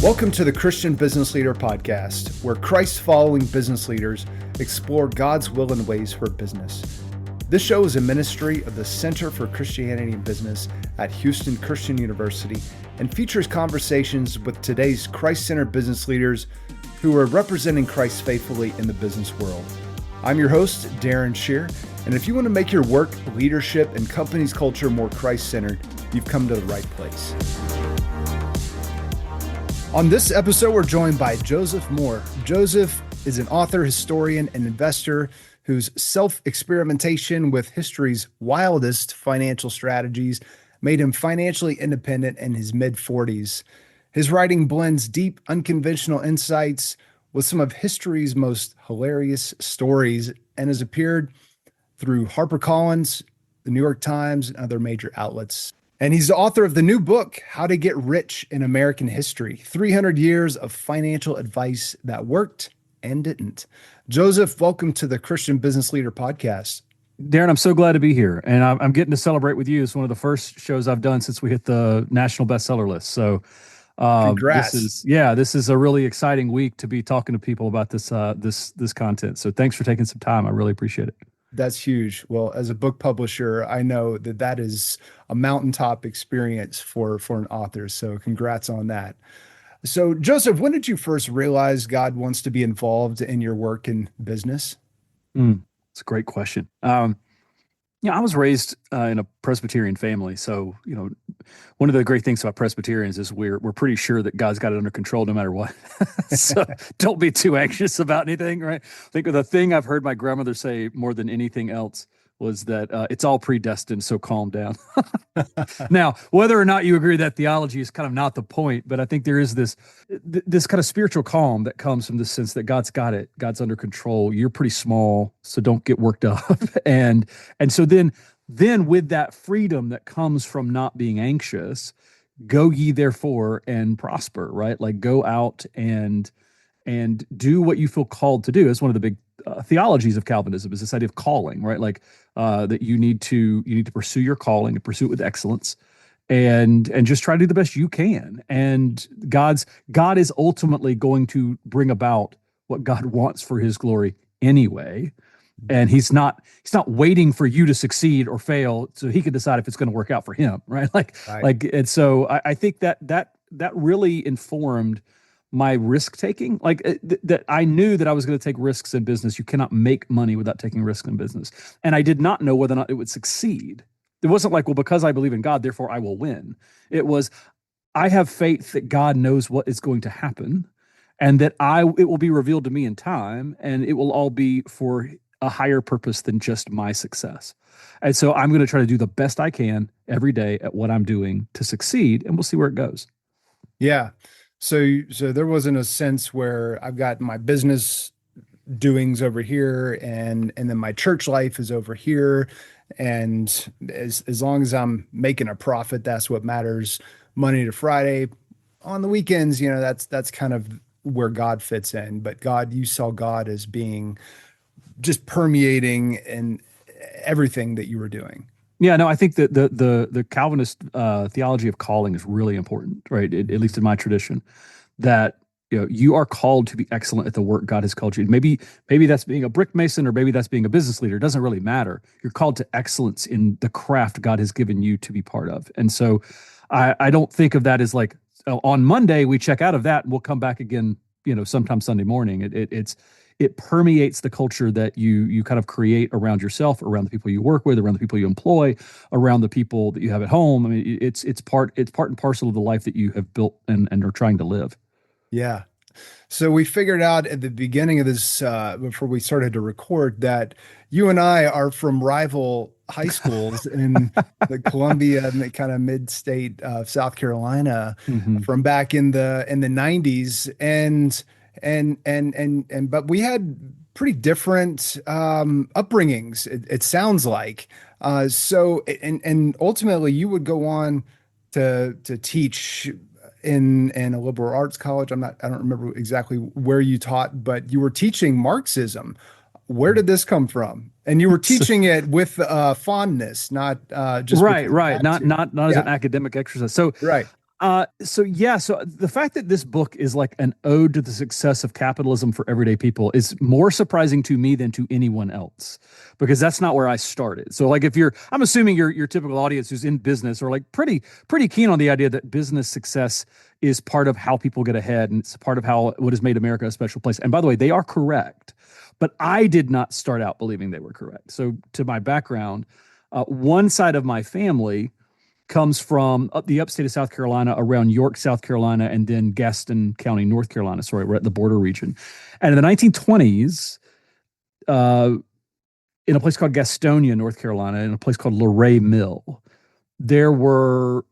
Welcome to the Christian Business Leader Podcast, where Christ-following business leaders explore God's will and ways for business. This show is a ministry of the Center for Christianity and Business at Houston Christian University and features conversations with today's Christ-centered business leaders who are representing Christ faithfully in the business world. I'm your host, Darren Shear, and if you want to make your work, leadership, and company's culture more Christ-centered, you've come to the right place. On this episode, we're joined by Joseph Moore. Joseph is an author, historian, and investor whose self-experimentation with history's wildest financial strategies made him financially independent in his mid-40s. His writing blends deep, unconventional insights with some of history's most hilarious stories and has appeared through HarperCollins, the New York Times, and other major outlets. And he's the author of the new book, How to Get Rich in American History, 300 Years of Financial Advice That Worked and Didn't. Joseph, welcome to the Christian Business Leader Podcast. Darren, I'm so glad to be here. And I'm getting to celebrate with you. It's one of the first shows I've done since we hit the national bestseller list. So congrats. This is a really exciting week to be talking to people about this content. So thanks for taking some time. I really appreciate it. That's huge. Well, as a book publisher, I know that is a mountaintop experience for an author. So congrats on that. So Joseph, when did you first realize God wants to be involved in your work and business? It's a great question. I was raised in a Presbyterian family. So, one of the great things about Presbyterians is we're pretty sure that God's got it under control no matter what. So don't be too anxious about anything, right? I think the thing I've heard my grandmother say more than anything else was that it's all predestined, so calm down. Now, whether or not you agree that theology is kind of not the point, but I think there is this kind of spiritual calm that comes from the sense that God's got it. God's under control. You're pretty small, so don't get worked up. And so then with that freedom that comes from not being anxious, go ye therefore and prosper, right? Like go out and do what you feel called to do. It's one of the big theologies of Calvinism is this idea of calling, right? Like that you need to pursue your calling and pursue it with excellence and just try to do the best you can. And God is ultimately going to bring about what God wants for his glory anyway. And he's not waiting for you to succeed or fail so he can decide if it's going to work out for him, right? And so I think that really informed my risk taking, that I knew that I was going to take risks in business. You cannot make money without taking risks in business. And I did not know whether or not it would succeed. It wasn't like, well, because I believe in God, therefore I will win. It was, I have faith that God knows what is going to happen and that it will be revealed to me in time, and it will all be for a higher purpose than just my success. And so I'm going to try to do the best I can every day at what I'm doing to succeed, and we'll see where it goes. Yeah. So there wasn't a sense where I've got my business doings over here and then my church life is over here. And as long as I'm making a profit, that's what matters. Monday to Friday. On the weekends, that's kind of where God fits in. But you saw God as being just permeating in everything that you were doing. Yeah, no, I think that the Calvinist theology of calling is really important, right? At least in my tradition, that you are called to be excellent at the work God has called you. Maybe that's being a brick mason, or maybe that's being a business leader. It doesn't really matter. You're called to excellence in the craft God has given you to be part of. And so, I don't think of that as like on Monday we check out of that and we'll come back again, sometime Sunday morning. It permeates the culture that you kind of create around yourself, around the people you work with, around the people you employ, around the people that you have at home. I mean, it's part and parcel of the life that you have built and are trying to live. Yeah. So we figured out at the beginning of this, before we started to record, that you and I are from rival high schools in the Columbia kind of mid-state of South Carolina, from back in the 90s. But we had pretty different upbringings, it sounds like. So ultimately you would go on to teach in a liberal arts college. I don't remember exactly where you taught, but you were teaching Marxism. Where did this come from? And you were teaching it with fondness, not just right, not as an academic exercise. So right. So the fact that this book is like an ode to the success of capitalism for everyday people is more surprising to me than to anyone else, because that's not where I started. So like if I'm assuming your typical audience who's in business or like pretty keen on the idea that business success is part of how people get ahead and it's part of what has made America a special place. And by the way, they are correct, but I did not start out believing they were correct. So to my background, one side of my family comes from the upstate of South Carolina, around York, South Carolina, and then Gaston County, North Carolina. Sorry, we're at the border region. And in the 1920s, in a place called Gastonia, North Carolina, in a place called Luray Mill, there were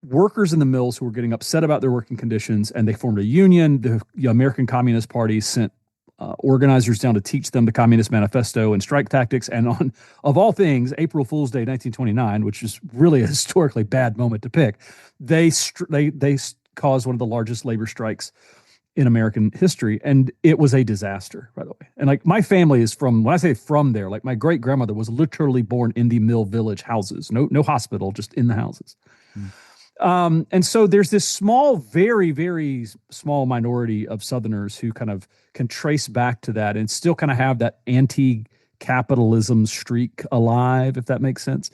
workers in the mills who were getting upset about their working conditions, and they formed a union. The American Communist Party sent organizers down to teach them the Communist Manifesto and strike tactics. And on, of all things, April Fool's Day, 1929, which is really a historically bad moment to pick, they caused one of the largest labor strikes in American history. And it was a disaster, by the way. And like my family is from, when I say from there, like my great grandmother was literally born in the mill village houses, no hospital, just in the houses. And so there's this small, very, very small minority of Southerners who kind of can trace back to that and still kind of have that anti-capitalism streak alive, if that makes sense.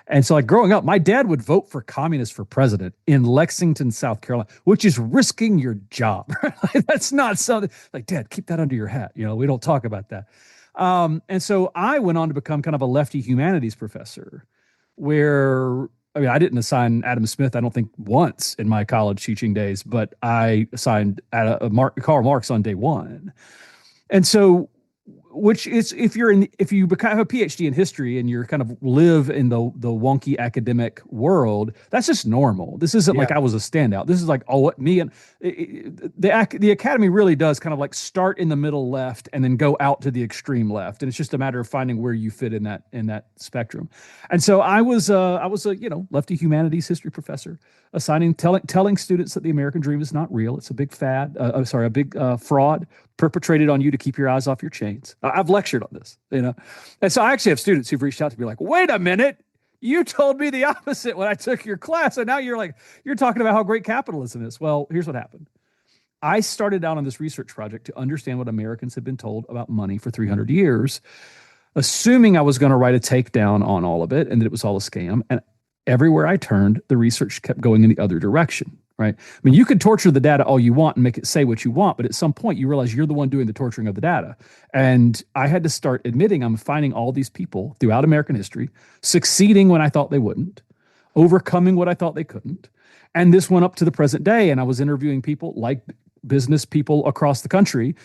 And so like growing up, my dad would vote for communists for president in Lexington, South Carolina, which is risking your job. Right? That's not something like, Dad, keep that under your hat. We don't talk about that. And so I went on to become kind of a lefty humanities professor where, I mean, I didn't assign Adam Smith, I don't think, once in my college teaching days, but I assigned Karl Marx on day one. And so, which is, if you have a PhD in history and you're kind of live in the wonky academic world, that's just normal. This isn't like I was a standout. This is like, the academy really does kind of like start in the middle left and then go out to the extreme left, and it's just a matter of finding where you fit in that spectrum. And so I was a lefty humanities history professor, telling students that the American dream is not real. It's a big a big fraud perpetrated on you to keep your eyes off your chains. I've lectured on this, and so I actually have students who've reached out to me like, wait a minute, you told me the opposite when I took your class, and now you're talking about how great capitalism is. Well, here's what happened. I started out on this research project to understand what Americans had been told about money for 300 years, assuming I was going to write a takedown on all of it and that it was all a scam. And everywhere I turned, the research kept going in the other direction. Right? I mean, you can torture the data all you want and make it say what you want, but at some point you realize you're the one doing the torturing of the data. And I had to start admitting I'm finding all these people throughout American history succeeding when I thought they wouldn't, overcoming what I thought they couldn't. And this went up to the present day. And I was interviewing people like business people across the country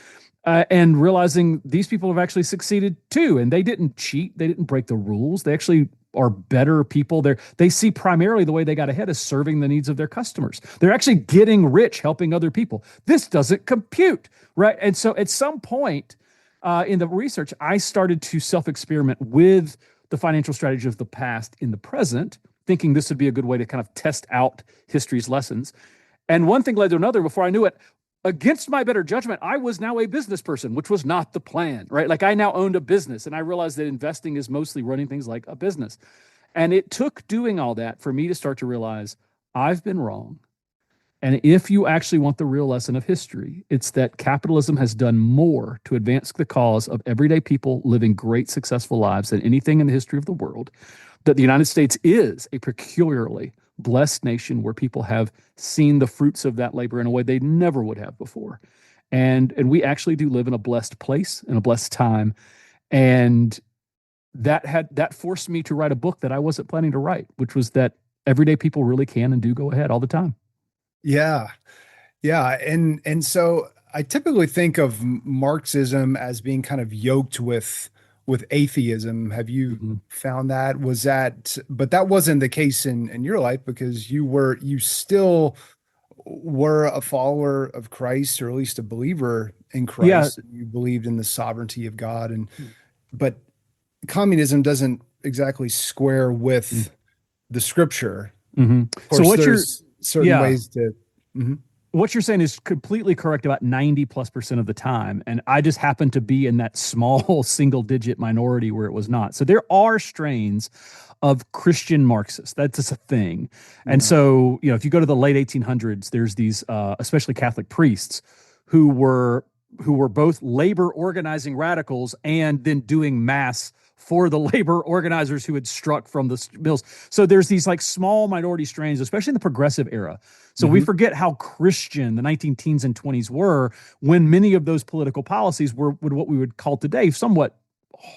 and realizing these people have actually succeeded too. And they didn't cheat. They didn't break the rules. They actually are better people. They see primarily the way they got ahead as serving the needs of their customers. They're actually getting rich, helping other people. This doesn't compute, right? And so at some point in the research, I started to self-experiment with the financial strategy of the past in the present, thinking this would be a good way to kind of test out history's lessons. And one thing led to another. Before I knew it, against my better judgment, I was now a business person, which was not the plan, right? Like I now owned a business, and I realized that investing is mostly running things like a business. And it took doing all that for me to start to realize I've been wrong. And if you actually want the real lesson of history, it's that capitalism has done more to advance the cause of everyday people living great, successful lives than anything in the history of the world, that the United States is a peculiarly blessed nation where people have seen the fruits of that labor in a way they never would have before. And we actually do live in a blessed place, in a blessed time. And that forced me to write a book that I wasn't planning to write, which was that everyday people really can and do go ahead all the time. Yeah. Yeah. And so I typically think of Marxism as being kind of yoked with atheism. Have you found that? But that wasn't the case in your life, because you still were a follower of Christ, or at least a believer in Christ. Yeah. You believed in the sovereignty of God, but communism doesn't exactly square with the scripture. Of course, so there's certain ways to. What you're saying is completely correct about 90+% of the time. And I just happen to be in that small single digit minority where it was not. So there are strains of Christian Marxists. That's just a thing. And Yeah. so, if you go to the late 1800s, there's these, especially Catholic priests who were both labor organizing radicals and then doing mass for the labor organizers who had struck from the mills. So there's these like small minority strains, especially in the progressive era. So we Mhm. forget how Christian the 19 teens and 20s were when many of those political policies were what we would call today somewhat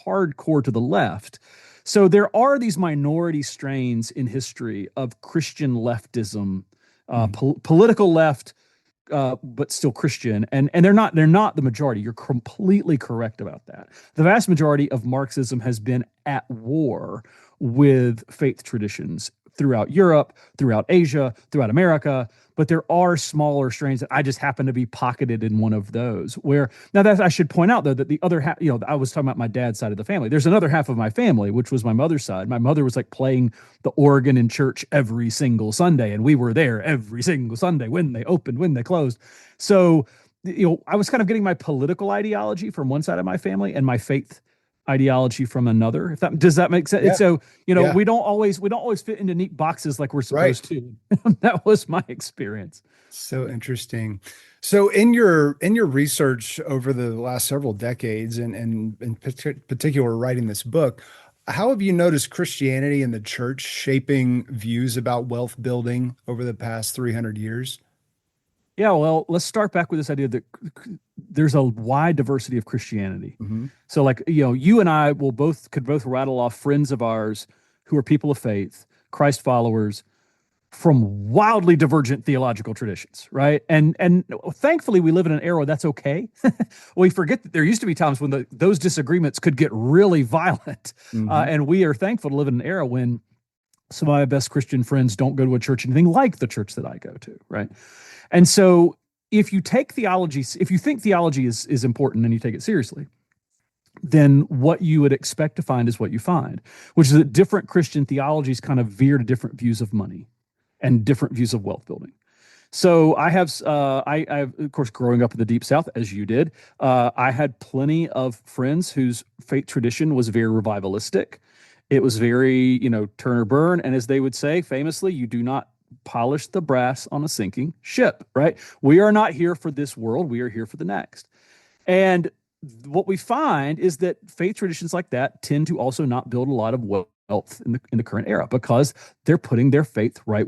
hardcore to the left. So there are these minority strains in history of Christian leftism, Mhm. political left, but still Christian, and they're not the majority. You're completely correct about that. The vast majority of Marxism has been at war with faith traditions throughout Europe, throughout Asia, throughout America. But there are smaller strains that I just happen to be pocketed in one of those. Where now that I should point out though that the other half, I was talking about my dad's side of the family. There's another half of my family, which was my mother's side. My mother was like playing the organ in church every single Sunday, and we were there every single Sunday when they opened, when they closed. So, I was kind of getting my political ideology from one side of my family and my faith ideology from another. If that does that make sense? And Yeah. so, Yeah. we don't always fit into neat boxes like we're Right. supposed to. That was my experience. So interesting. So in your research over the last several decades and in particular writing this book, how have you noticed Christianity and the church shaping views about wealth building over the past 300 years? Yeah, well, let's start back with this idea that there's a wide diversity of Christianity. Hmm. So, like, you and I could both rattle off friends of ours who are people of faith, Christ followers, from wildly divergent theological traditions, right? And thankfully, we live in an era where that's okay. We forget that there used to be times when those disagreements could get really violent, Hmm. and we are thankful to live in an era when some of my best Christian friends don't go to a church anything like the church that I go to, right? And so if you think theology is important and you take it seriously, then what you would expect to find is what you find, which is that different Christian theologies kind of veer to different views of money and different views of wealth building. So I have, of course, growing up in the Deep South, as you did, I had plenty of friends whose faith tradition was very revivalistic. It was very, turn or burn. And as they would say famously, you do not polish the brass on a sinking ship, right? We are not here for this world. We are here for the next. And what we find is that faith traditions like that tend to also not build a lot of wealth in the current era because they're putting their faith right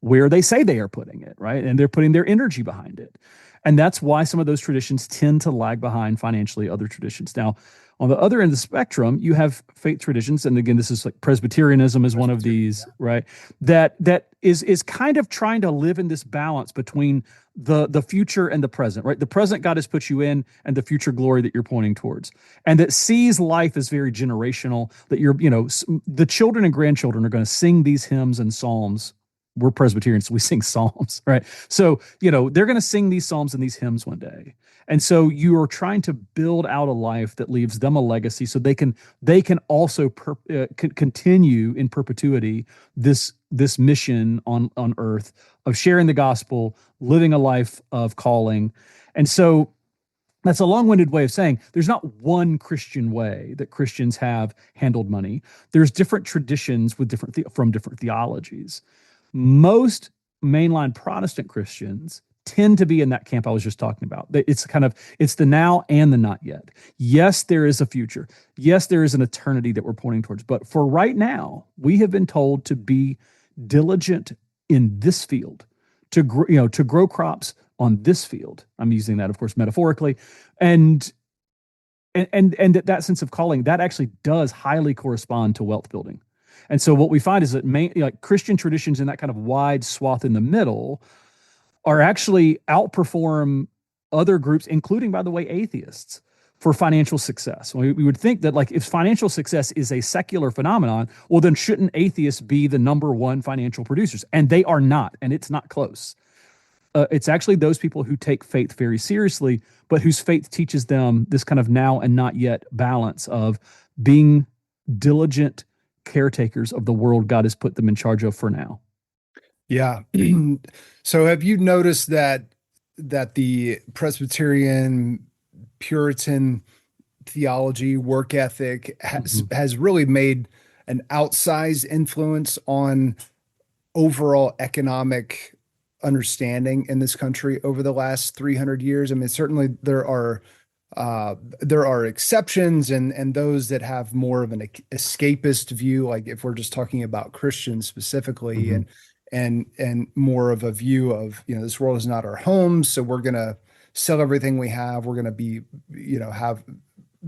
where they say they are putting it, right? And they're putting their energy behind it. And that's why some of those traditions tend to lag behind financially other traditions. Now, on the other end of the spectrum, you have faith traditions, and again, this is like Presbyterianism is one of Presbyterian. these, right? That is kind of trying to live in this balance between the future and the present, right? The present God has put you in, and the future glory that you're pointing towards, and that sees life as very generational. That the children and grandchildren are going to sing these hymns and psalms. We're Presbyterians, so we sing psalms, right? So, they're going to sing these psalms and these hymns one day. And so you are trying to build out a life that leaves them a legacy so they can also continue in perpetuity this mission on earth of sharing the gospel, living a life of calling. And so that's a long-winded way of saying there's not one Christian way that Christians have handled money. There's different traditions with from different theologies. Most mainline Protestant Christians tend to be in that camp I was just talking about. It's the now and the not yet. Yes, there is a future. Yes, there is an eternity that we're pointing towards. But for right now, we have been told to be diligent in this field, to grow crops on this field. I'm using that, of course, metaphorically, and that sense of calling that actually does highly correspond to wealth building. And so what we find is that like Christian traditions in that kind of wide swath in the middle are actually outperform other groups, including, by the way, atheists, for financial success. We would think that, like, if financial success is a secular phenomenon, well, then shouldn't atheists be the number one financial producers? And they are not, and it's not close. It's actually those people who take faith very seriously, but whose faith teaches them this kind of now and not yet balance of being diligent caretakers of the world God has put them in charge of for now. Yeah. So have you noticed that the Presbyterian Puritan theology, work ethic has Mhm. has really made an outsized influence on overall economic understanding in this country over the last 300 years. I mean, certainly there are exceptions and those that have more of an escapist view, like if we're just talking about Christians specifically, Mhm. and more of a view of, this world is not our home, so we're gonna sell everything we have. We're gonna be, have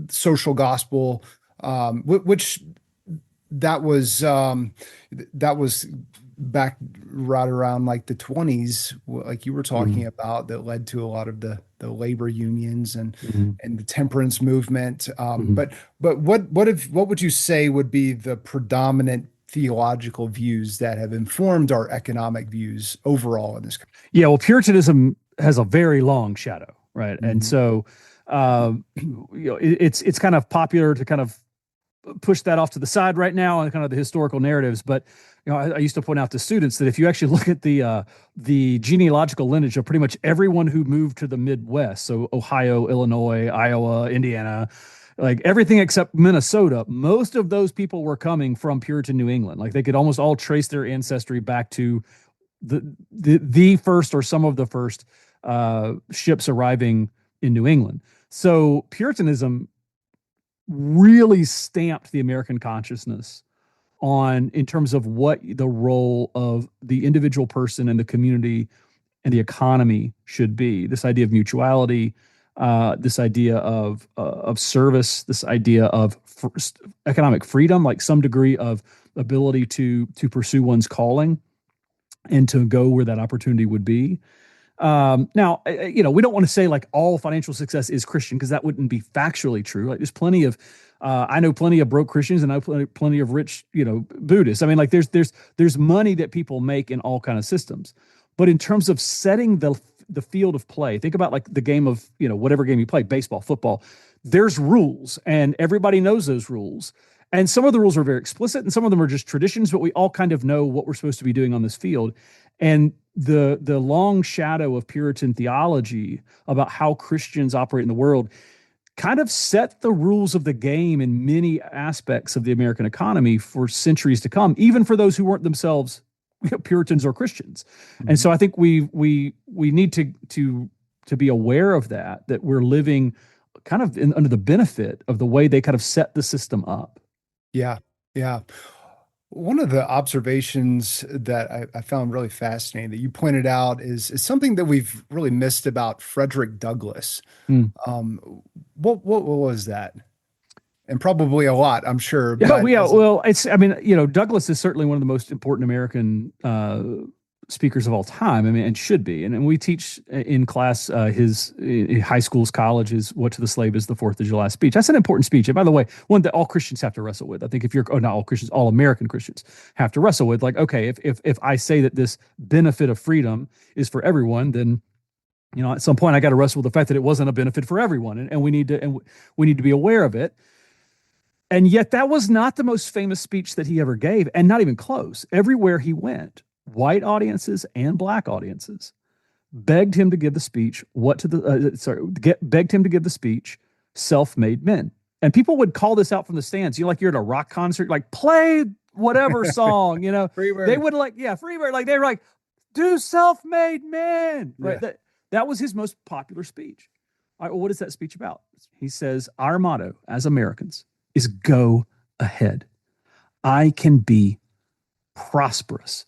social gospel, which that was back right around like the 20s, like you were talking Mhm. about, that led to a lot of the labor unions Mhm. and the temperance movement. Mhm. But what would you say would be the predominant theological views that have informed our economic views overall in this country? Yeah, well, Puritanism has a very long shadow, right? And Mhm. so, it's kind of popular to kind of push that off to the side right now and kind of the historical narratives. But I used to point out to students that if you actually look at the genealogical lineage of pretty much everyone who moved to the Midwest, so Ohio, Illinois, Iowa, Indiana, like everything except Minnesota, most of those people were coming from Puritan New England. Like they could almost all trace their ancestry back to the first or some of the first ships arriving in New England. So Puritanism really stamped the American consciousness on in terms of what the role of the individual person and the community and the economy should be. This idea of mutuality, this idea of service, this idea of economic freedom, like some degree of ability to pursue one's calling and to go where that opportunity would be. Now, we don't want to say like all financial success is Christian because that wouldn't be factually true. Like there's plenty of, I know plenty of broke Christians and I know plenty of rich, Buddhists. I mean, like there's money that people make in all kind of systems. But in terms of setting the field of play, think about like the game of, whatever game you play, baseball, football, there's rules and everybody knows those rules. And some of the rules are very explicit and some of them are just traditions, but we all kind of know what we're supposed to be doing on this field. And the long shadow of Puritan theology about how Christians operate in the world kind of set the rules of the game in many aspects of the American economy for centuries to come, even for those who weren't themselves Puritans or Christians. And Mhm. so I think we need to be aware of that we're living kind of under the benefit of the way they kind of set the system up. Yeah, yeah. One of the observations that I found really fascinating that you pointed out is something that we've really missed about Frederick Douglass. Mm. What was that? And probably a lot, I'm sure. Yeah, But as a, it's, I mean, Douglas is certainly one of the most important American speakers of all time. I mean, and should be. And we teach in class his high schools, colleges, what to the slave is the 4th of July speech. That's an important speech. And by the way, one that all Christians have to wrestle with. I think if you're, oh, not all Christians, all American Christians have to wrestle with. Like, okay, if I say that this benefit of freedom is for everyone, then at some point I got to wrestle with the fact that it wasn't a benefit for everyone, and we need to be aware of it. And yet that was not the most famous speech that he ever gave, and not even close. Everywhere he went, white audiences and black audiences begged him to give the speech. Begged him to give the speech. Self-made men, and people would call this out from the stands. Like you're at a rock concert, like play whatever song. They Freebird. would like, yeah, Freebird. Like they were like, do self-made men, right? Yeah. That was his most popular speech. All right, well, what is that speech about? He says, our motto as Americans is go ahead. I can be prosperous.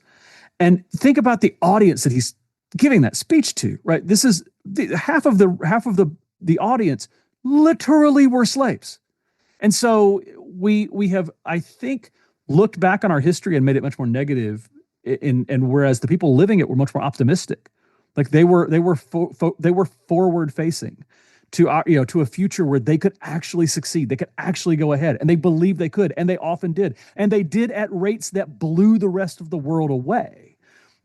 And think about the audience that he's giving that speech to, right? This is half of the audience literally were slaves. And so we have, I think, looked back on our history and made it much more negative and whereas the people living it were much more optimistic. Like they were forward facing to to a future where they could actually succeed. They could actually go ahead, and they believed they could, and they often did, and they did at rates that blew the rest of the world away.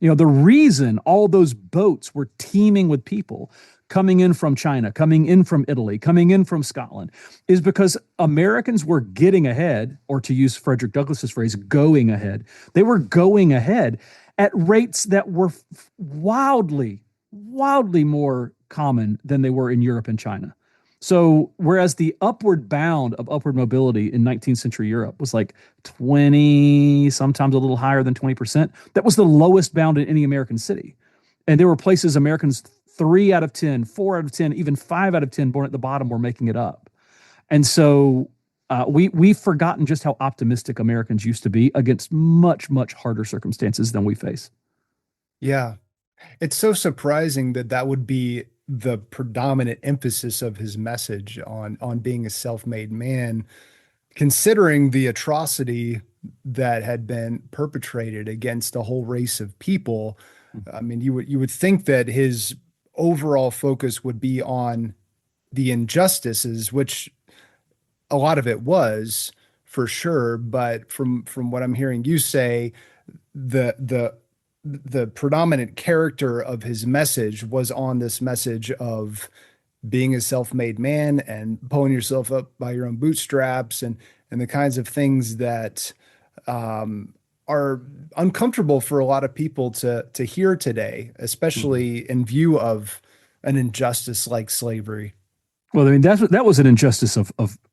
The reason all those boats were teeming with people coming in from China, coming in from Italy, coming in from Scotland, is because Americans were getting ahead, or to use Frederick Douglass's phrase, going ahead. They were going ahead at rates that were wildly more common than they were in Europe and China. So whereas the upward bound of upward mobility in 19th century Europe was like 20, sometimes a little higher than 20%, that was the lowest bound in any American city. And there were places Americans 3 out of 10, 4 out of 10, even 5 out of 10 born at the bottom were making it up. And so we've forgotten just how optimistic Americans used to be against much, much harder circumstances than we face. Yeah. It's so surprising that that would be the predominant emphasis of his message on being a self-made man, considering the atrocity that had been perpetrated against a whole race of people. I mean, you would think that his overall focus would be on the injustices, which a lot of it was for sure, but from what I'm hearing you say, the the the predominant character of his message was on this message of being a self-made man and pulling yourself up by your own bootstraps and the kinds of things that are uncomfortable for a lot of people to hear today, Mhm. especially in view of an injustice like slavery. Well, I mean, that was an injustice of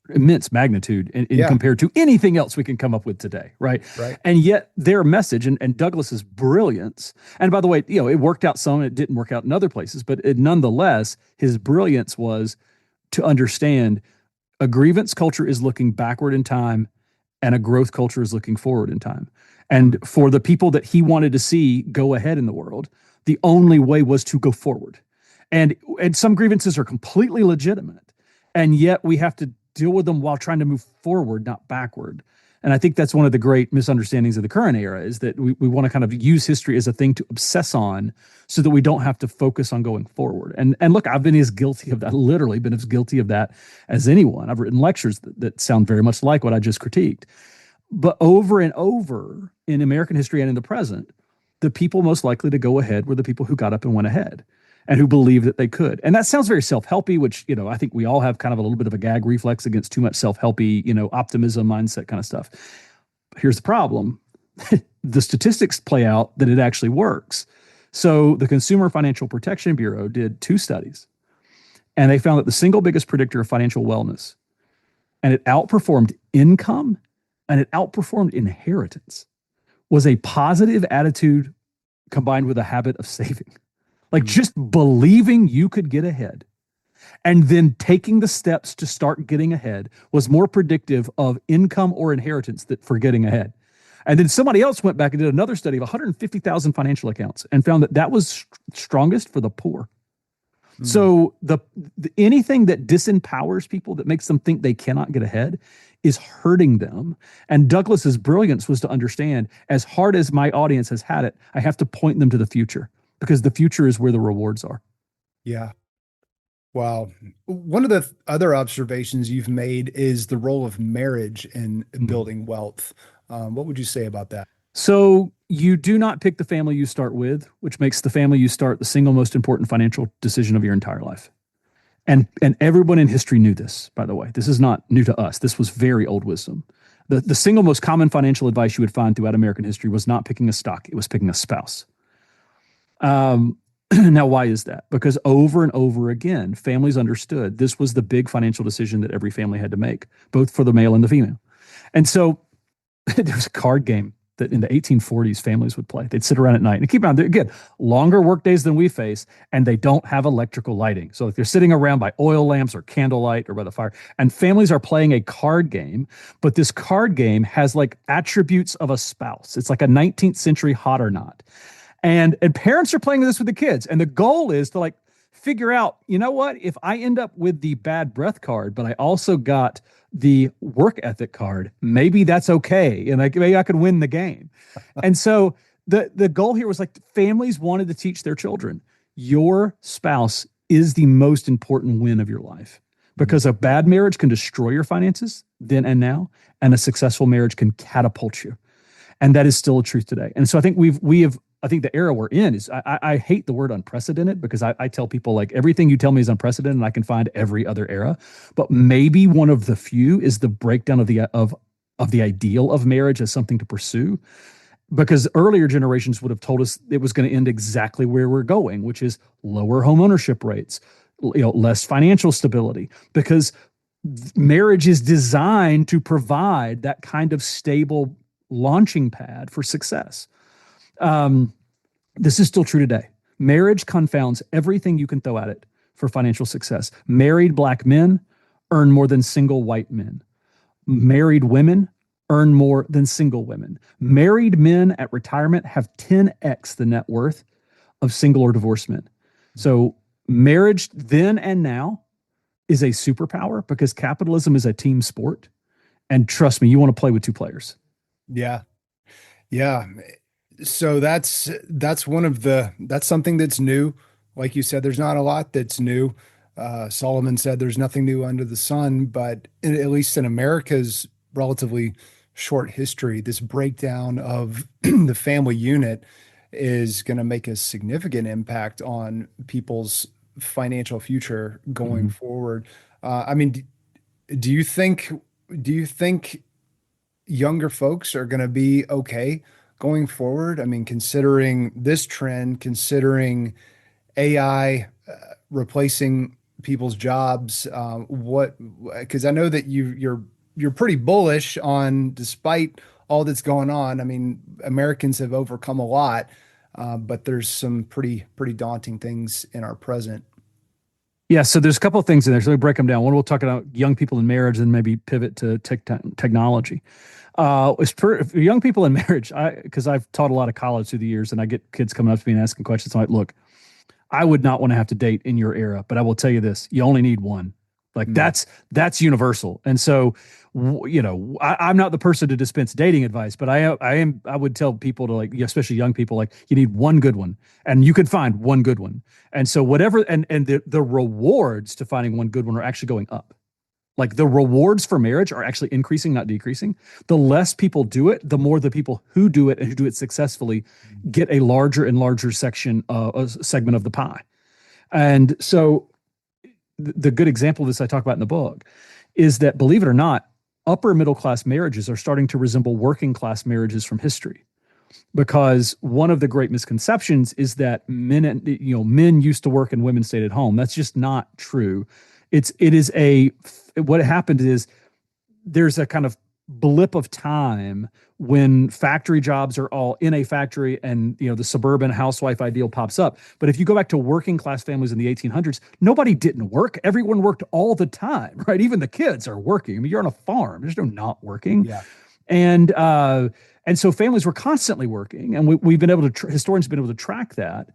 immense magnitude in Yeah, compared to anything else we can come up with today, right? right. And yet their message and Douglas's brilliance, and by the way, it worked out some, it didn't work out in other places, but nonetheless, his brilliance was to understand a grievance culture is looking backward in time and a growth culture is looking forward in time. And for the people that he wanted to see go ahead in the world, the only way was to go forward. And some grievances are completely legitimate, and yet we have to deal with them while trying to move forward, not backward. And I think that's one of the great misunderstandings of the current era is that we want to kind of use history as a thing to obsess on so that we don't have to focus on going forward. And look, I've been as guilty of that, literally been as guilty of that as anyone. I've written lectures that sound very much like what I just critiqued. But over and over in American history and in the present, the people most likely to go ahead were the people who got up and went ahead and who believed that they could. And that sounds very self-helpy, which, I think we all have kind of a little bit of a gag reflex against too much self-helpy, optimism mindset kind of stuff. Here's the problem. The statistics play out that it actually works. So the Consumer Financial Protection Bureau did 2 studies, and they found that the single biggest predictor of financial wellness, and it outperformed income and it outperformed inheritance, was a positive attitude combined with a habit of saving. Like Mm. just believing you could get ahead and then taking the steps to start getting ahead was more predictive of income or inheritance that for getting ahead. And then somebody else went back and did another study of 150,000 financial accounts and found that that was strongest for the poor. Mm. So the anything that disempowers people, that makes them think they cannot get ahead, is hurting them. And Douglas's brilliance was to understand, as hard as my audience has had it, I have to point them to the future because the future is where the rewards are. Yeah. Wow. One of the other observations you've made is the role of marriage in Mhm. building wealth. What would you say about that? So you do not pick the family you start with, which makes the family you start the single most important financial decision of your entire life. And everyone in history knew this, by the way. This is not new to us. This was very old wisdom. The single most common financial advice you would find throughout American history was not picking a stock, it was picking a spouse. Now, why is that? Because over and over again, families understood this was the big financial decision that every family had to make, both for the male and the female. And so there was a card game that in the 1840s families would play. They'd sit around at night. And keep in mind, again, longer work days than we face, and they don't have electrical lighting. So if they're sitting around by oil lamps or candlelight or by the fire, and families are playing a card game, but this card game has like attributes of a spouse. It's like a 19th century hot or not. And parents are playing this with the kids. And the goal is to like figure out, you know what, if I end up with the bad breath card, but I also got the work ethic card, maybe that's okay. And maybe I could win the game. And so the goal here was like families wanted to teach their children, your spouse is the most important win of your life. Mm. Because a bad marriage can destroy your finances then and now, and a successful marriage can catapult you. And that is still a truth today. And so I think we have I think the era we're in is I hate the word unprecedented because I tell people like everything you tell me is unprecedented and I can find every other era. But maybe one of the few is the breakdown of the ideal of marriage as something to pursue. Because earlier generations would have told us it was going to end exactly where we're going, which is lower home ownership rates, less financial stability, because marriage is designed to provide that kind of stable launching pad for success. This is still true today. Marriage confounds everything you can throw at it for financial success. Married black men earn more than single white men. Married women earn more than single women. Married men at retirement have 10x the net worth of single or divorced men. So marriage then and now is a superpower because capitalism is a team sport. And trust me, you want to play with two players. Yeah. Yeah. So that's something that's new. Like you said, there's not a lot that's new. Solomon said there's nothing new under the sun, but at least in America's relatively short history, this breakdown of the family unit is going to make a significant impact on people's financial future going forward. I mean, do you think younger folks are going to be okay going forward? I mean, considering this trend, considering AI replacing people's jobs, because I know that you're pretty bullish on, despite all that's going on. I mean, Americans have overcome a lot, but there's some pretty daunting things in our present. Yeah, so there's a couple of things in there. So let me break them down. One, we'll talk about young people in marriage and maybe pivot to technology. For young people in marriage, because I've taught a lot of college through the years, and I get kids coming up to me and asking questions. I'm like, look, I would not want to have to date in your era, but I will tell you this: you only need one. Like that's universal. And so, I'm not the person to dispense dating advice, but I would tell people to, like, especially young people, like, you need one good one, and you could find one good one. And so whatever, and the rewards to finding one good one are actually going up. Like, the rewards for marriage are actually increasing, not decreasing. The less people do it, the more the people who do it and who do it successfully get a larger and larger segment of the pie. And so the good example of this I talk about in the book is that, believe it or not, upper middle class marriages are starting to resemble working class marriages from history. Because one of the great misconceptions is that men used to work and women stayed at home. That's just not true. What happened is there's a kind of blip of time when factory jobs are all in a factory, and the suburban housewife ideal pops up. But if you go back to working class families in the 1800s, nobody didn't work. Everyone worked all the time, right? Even the kids are working. I mean, you're on a farm. There's no not working. Yeah. And so families were constantly working, and we've been able to historians have been able to track that,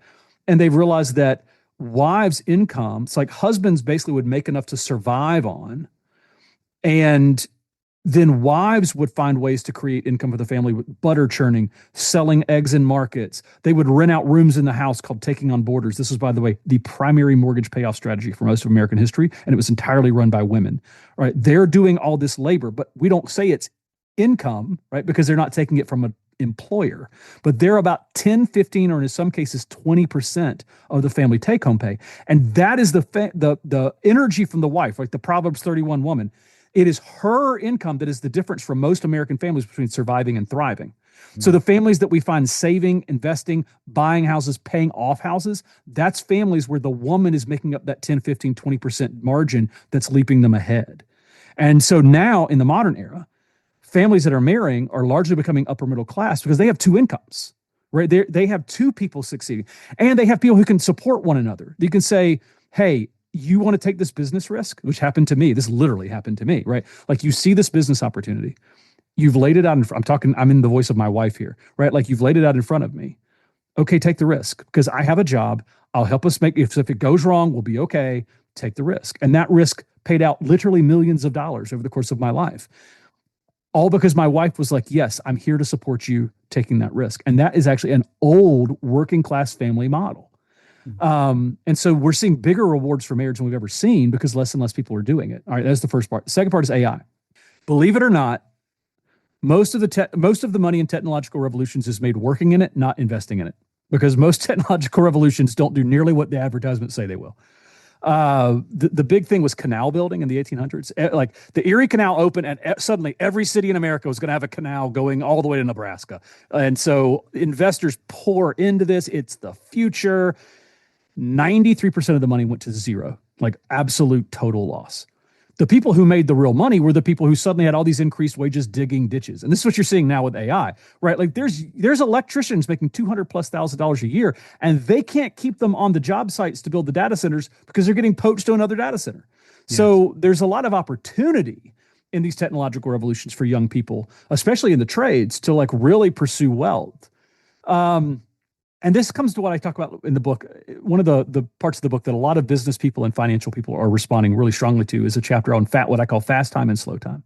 and they've realized that wives' income, it's like husbands basically would make enough to survive on, and then wives would find ways to create income for the family with butter churning, selling eggs in markets. They would rent out rooms in the house called taking on boarders. This was, by the way, the primary mortgage payoff strategy for most of American history, and it was entirely run by women. Right? They're doing all this labor, but we don't say it's income, right? Because they're not taking it from an employer, but they're about 10, 15, or in some cases 20% of the family take-home pay. And that is the energy from the wife, like the Proverbs 31 woman. It is her income that is the difference for most American families between surviving and thriving. So the families that we find saving, investing, buying houses, paying off houses, that's families where the woman is making up that 10, 15, 20% margin that's leaping them ahead. And so now in the modern era, families that are marrying are largely becoming upper middle class because they have two incomes, right? They have two people succeeding, and they have people who can support one another. You can say, hey, you want to take this business risk, which happened to me. This literally happened to me, right? Like, you see this business opportunity. You've laid it out. I'm in the voice of my wife here, right? Like, you've laid it out in front of me. Okay, take the risk because I have a job. I'll help us if it goes wrong, we'll be okay. Take the risk. And that risk paid out literally millions of dollars over the course of my life. All because my wife was like, yes, I'm here to support you taking that risk. And that is actually an old working class family model. And so we're seeing bigger rewards for marriage than we've ever seen because less and less people are doing it. All right, that's the first part. The second part is AI. Believe it or not, most of the money in technological revolutions is made working in it, not investing in it, because most technological revolutions don't do nearly what the advertisements say they will. The big thing was canal building in the 1800s. Like, the Erie Canal opened, and suddenly every city in America was going to have a canal going all the way to Nebraska. And so investors pour into this. It's the future. 93% of the money went to zero. like absolute total loss. The people who made the real money were the people who suddenly had all these increased wages digging ditches. And this is what you're seeing now with AI, right? Like there's electricians making $200,000+ a year, and they can't keep them on the job sites to build the data centers because they're getting poached to another data center. Yes. So there's a lot of opportunity in these technological revolutions for young people, especially in the trades, to like really pursue wealth. And this comes to what I talk about in the book. One of the parts of the book that a lot of business people and financial people are responding really strongly to is a chapter on what I call fast time and slow time.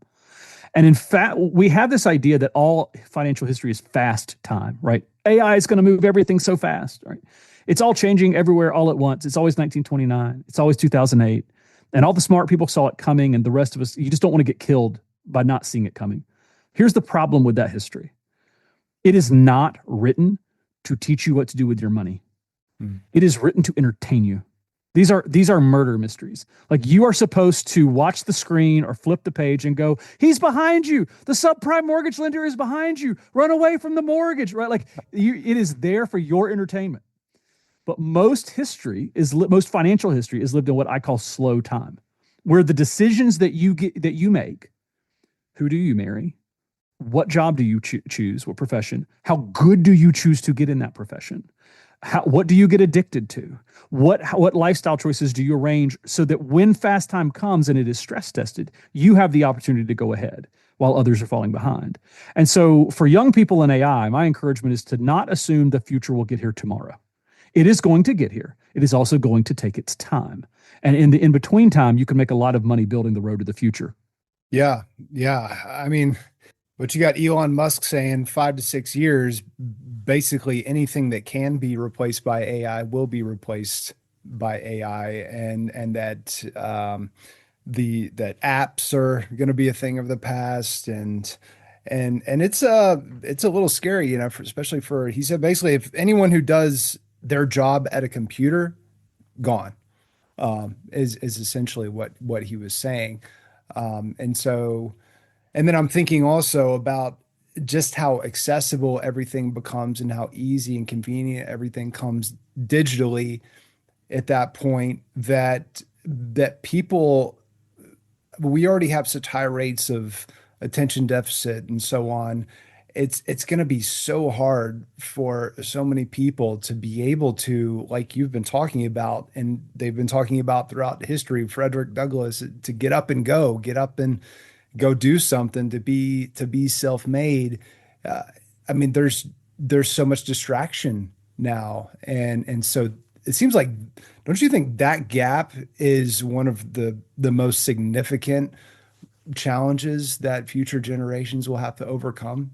And in fact, we have this idea that all financial history is fast time, right? AI is going to move everything so fast, right? It's all changing everywhere all at once. It's always 1929. It's always 2008. And all the smart people saw it coming, and the rest of us, you just don't want to get killed by not seeing it coming. Here's the problem with that history. It is not written to teach you what to do with your money. It is written to entertain you. These are murder mysteries. Like, you are supposed to watch the screen or flip the page and go, he's behind you. The subprime mortgage lender is behind you. Run away from the mortgage, right? Like, it is there for your entertainment. But most financial history is lived in what I call slow time, where the decisions that you make, who do you marry? What job do you choose? What profession? How good do you choose to get in that profession? What do you get addicted to? What lifestyle choices do you arrange so that when fast time comes and it is stress tested, you have the opportunity to go ahead while others are falling behind? And so for young people in AI, my encouragement is to not assume the future will get here tomorrow. It is going to get here. It is also going to take its time. And in the in-between time, you can make a lot of money building the road to the future. Yeah. I mean, but you got Elon Musk saying 5 to 6 years, basically anything that can be replaced by AI will be replaced by AI, and that that apps are going to be a thing of the past, and it's a little scary, especially for, he said basically if anyone who does their job at a computer, gone, is essentially what he was saying, and then I'm thinking also about just how accessible everything becomes and how easy and convenient everything comes digitally at that point, that people, we already have such high rates of attention deficit and so on. It's going to be so hard for so many people to be able to, like you've been talking about, and they've been talking about throughout history, Frederick Douglass, to get up and go do something, to be self-made. I mean, there's so much distraction now. And so it seems like, don't you think that gap is one of the most significant challenges that future generations will have to overcome?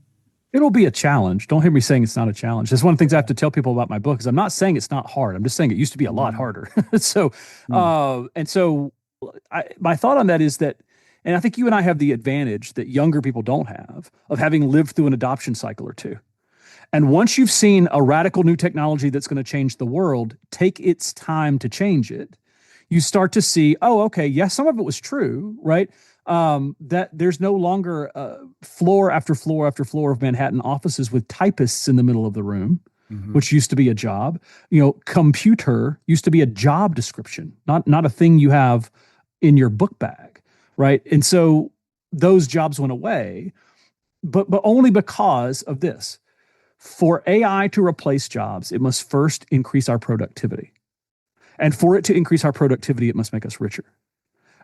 It'll be a challenge. Don't hear me saying it's not a challenge. That's one of the things I have to tell people about my book, is I'm not saying it's not hard. I'm just saying it used to be a lot harder. My thought on that is that, and I think you and I have the advantage that younger people don't have, of having lived through an adoption cycle or two. And once you've seen a radical new technology that's going to change the world take its time to change it, you start to see, oh, okay, yes, some of it was true, right? That there's no longer floor after floor after floor of Manhattan offices with typists in the middle of the room, which used to be a job. Computer used to be a job description, not a thing you have in your book bag. Right. And so those jobs went away, but only because of this. For AI to replace jobs, it must first increase our productivity. And for it to increase our productivity, it must make us richer.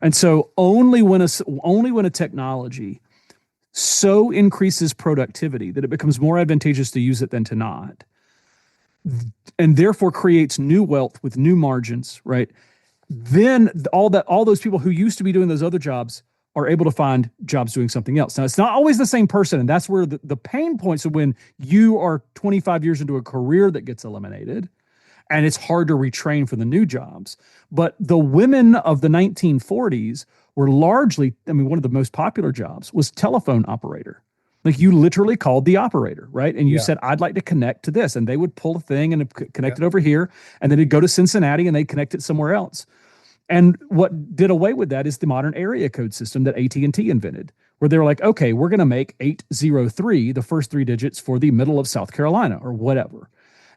And so only when a technology so increases productivity that it becomes more advantageous to use it than to not, and therefore creates new wealth with new margins, right? Then all those people who used to be doing those other jobs are able to find jobs doing something else. Now, it's not always the same person, and that's where the pain points of when you are 25 years into a career that gets eliminated, and it's hard to retrain for the new jobs. But the women of the 1940s were largely, one of the most popular jobs was telephone operator. Like, you literally called the operator, right? And you said, I'd like to connect to this. And they would pull a thing and connect it over here. And then it'd go to Cincinnati and they'd connect it somewhere else. And what did away with that is the modern area code system that AT&T invented, where they were like, okay, we're going to make 803 the first three digits for the middle of South Carolina or whatever.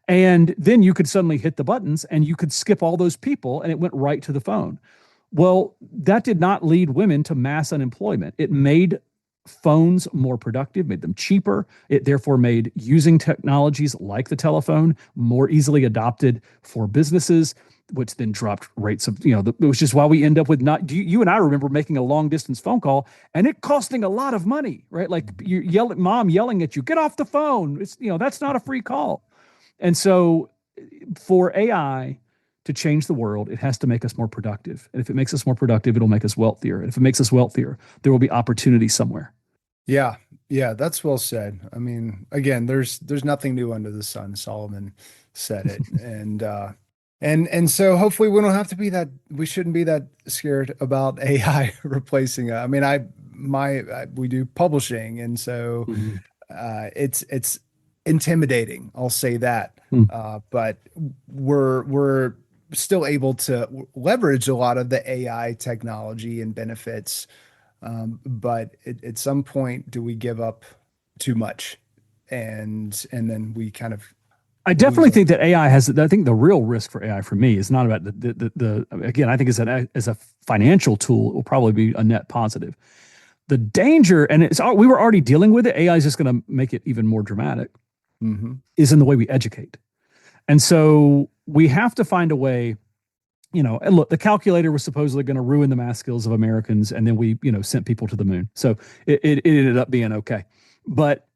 And then you could suddenly hit the buttons and you could skip all those people and it went right to the phone. Well, that did not lead women to mass unemployment. It made phones more productive, made them cheaper. It therefore made using technologies like the telephone more easily adopted for businesses, which then dropped rates of, which is why we end up with not, you and I remember making a long distance phone call and it costing a lot of money, right? Like you yell at mom yelling at you, get off the phone. It's, that's not a free call. And so for AI to change the world, it has to make us more productive. And if it makes us more productive, it'll make us wealthier. And if it makes us wealthier, there will be opportunity somewhere. Yeah. Yeah, that's well said. I mean, again, there's nothing new under the sun. Solomon said it. And so hopefully we shouldn't be that scared about AI replacing. I mean, we do publishing, and so Mhm. it's intimidating. I'll say that. Hmm. But we're still able to leverage a lot of the AI technology and benefits. But at some point, do we give up too much, and then we kind of I lose definitely it? think that AI has. I think the real risk for AI for me is not about the again. I think as a financial tool, it will probably be a net positive. The danger, and we were already dealing with it. AI is just going to make it even more dramatic. Hmm. Is in the way we educate, and so we have to find a way. And look, the calculator was supposedly going to ruin the math skills of Americans, and then we, sent people to the moon. So it ended up being okay. But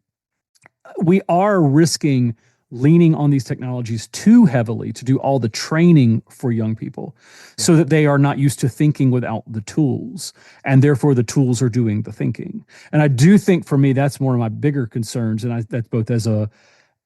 we are risking leaning on these technologies too heavily to do all the training for young people Yeah. so that they are not used to thinking without the tools, and therefore the tools are doing the thinking. And I do think for me that's one of my bigger concerns, and that's both as a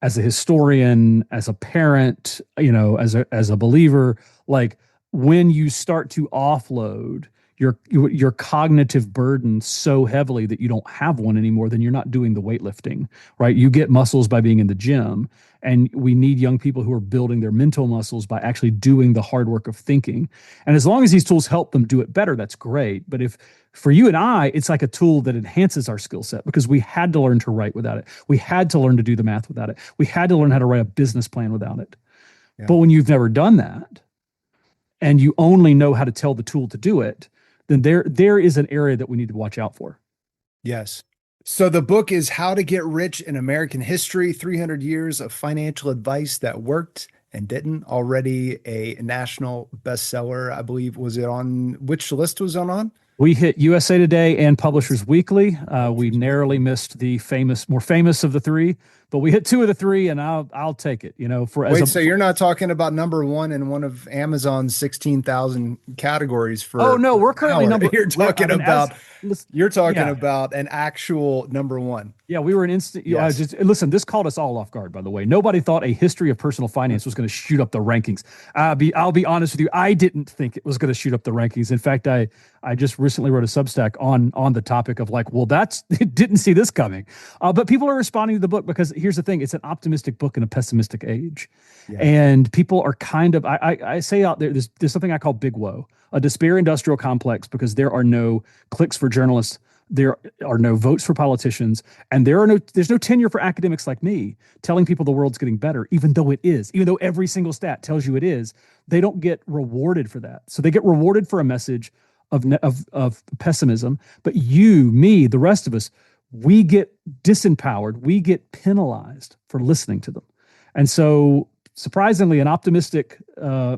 historian, as a parent, as a believer, like when you start to offload your cognitive burden so heavily that you don't have one anymore, then you're not doing the weightlifting, right? You get muscles by being in the gym, and we need young people who are building their mental muscles by actually doing the hard work of thinking. And as long as these tools help them do it better, that's great. But if for you and I, it's like a tool that enhances our skill set because we had to learn to write without it. We had to learn to do the math without it. We had to learn how to write a business plan without it. Yeah. But when you've never done that and you only know how to tell the tool to do it, then there is an area that we need to watch out for. Yes. So the book is How to Get Rich in American History, 300 Years of Financial Advice That Worked and Didn't. Already a national bestseller, I believe. Was it on, which list was it on? We hit USA Today and Publishers Weekly. We Publishers narrowly Weekly. missed the more famous of the three, but we hit two of the three, and I'll take it. Wait, so you're not talking about number one in one of Amazon's 16,000 categories Oh for no, we're currently power. number. You're talking Yeah, about an actual number one. yeah, we were an instant. Yes. Listen, this caught us all off guard. By the way, nobody thought a history of personal finance was going to shoot up the rankings. I'll be honest with you. I didn't think it was going to shoot up the rankings. In fact, I just recently wrote a Substack on the topic of like, well, didn't see this coming. But people are responding to the book because here's the thing: it's an optimistic book in a pessimistic age, Yeah. and people are kind of. I say out there, there's something I call big woe, a despair industrial complex, because there are no clicks for journalists. There are no votes for politicians, and there's no tenure for academics like me telling people the world's getting better, even though it is, even though every single stat tells you it is. They don't get rewarded for that. So they get rewarded for a message of pessimism. But you, me, the rest of us, we get disempowered. We get penalized for listening to them. And so surprisingly, an optimistic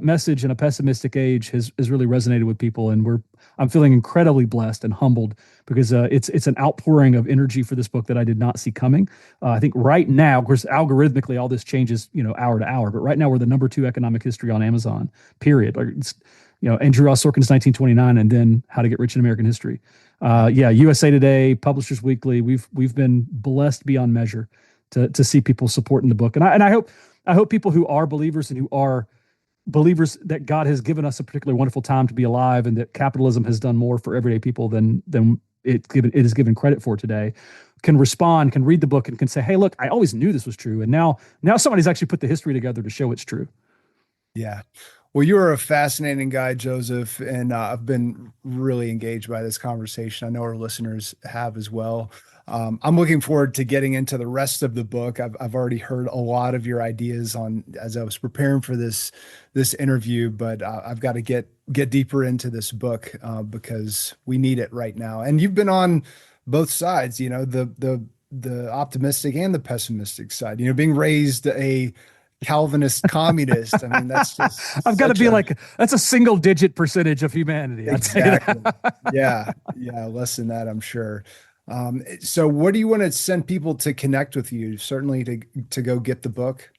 message in a pessimistic age has really resonated with people, and I'm feeling incredibly blessed and humbled because it's an outpouring of energy for this book that I did not see coming. I think right now, of course, algorithmically, all this changes hour to hour, but right now we're the number 2 economic history on Amazon. Period. Like Andrew Ross Sorkin's 1929, and then How to Get Rich in American History. USA Today, Publishers Weekly. We've been blessed beyond measure to see people supporting the book, and I hope people who are believers and who are believers that God has given us a particularly wonderful time to be alive, and that capitalism has done more for everyday people than it is given credit for today, can respond, can read the book, and can say, "Hey, look, I always knew this was true, and now somebody's actually put the history together to show it's true." Yeah. Well, you are a fascinating guy, Joseph, and I've been really engaged by this conversation. I know our listeners have as well. I'm looking forward to getting into the rest of the book. I've already heard a lot of your ideas on as I was preparing for this interview, but I've got to get deeper into this book because we need it right now. And you've been on both sides, the optimistic and the pessimistic side. Being raised a Calvinist communist. I mean, that's just I've got to be that's a single digit percentage of humanity. Exactly. Yeah. Less than that, I'm sure. So what do you want to send people to connect with you? Certainly to go get the book.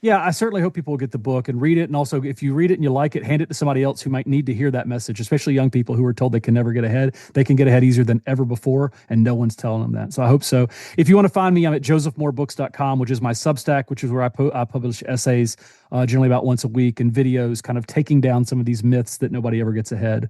Yeah, I certainly hope people will get the book and read it. And also, if you read it and you like it, hand it to somebody else who might need to hear that message, especially young people who are told they can never get ahead. They can get ahead easier than ever before, and no one's telling them that. So I hope so. If you want to find me, I'm at josephmoorebooks.com, which is my Substack, which is where I publish essays generally about once a week and videos kind of taking down some of these myths that nobody ever gets ahead.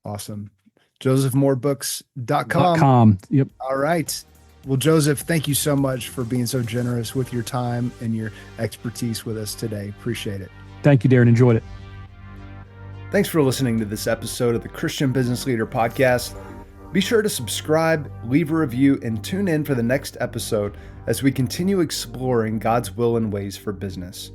Awesome. josephmoorebooks.com. .com. Yep. All right. Well, Joseph, thank you so much for being so generous with your time and your expertise with us today. Appreciate it. Thank you, Darren. Enjoyed it. Thanks for listening to this episode of the Christian Business Leader Podcast. Be sure to subscribe, leave a review, and tune in for the next episode as we continue exploring God's will and ways for business.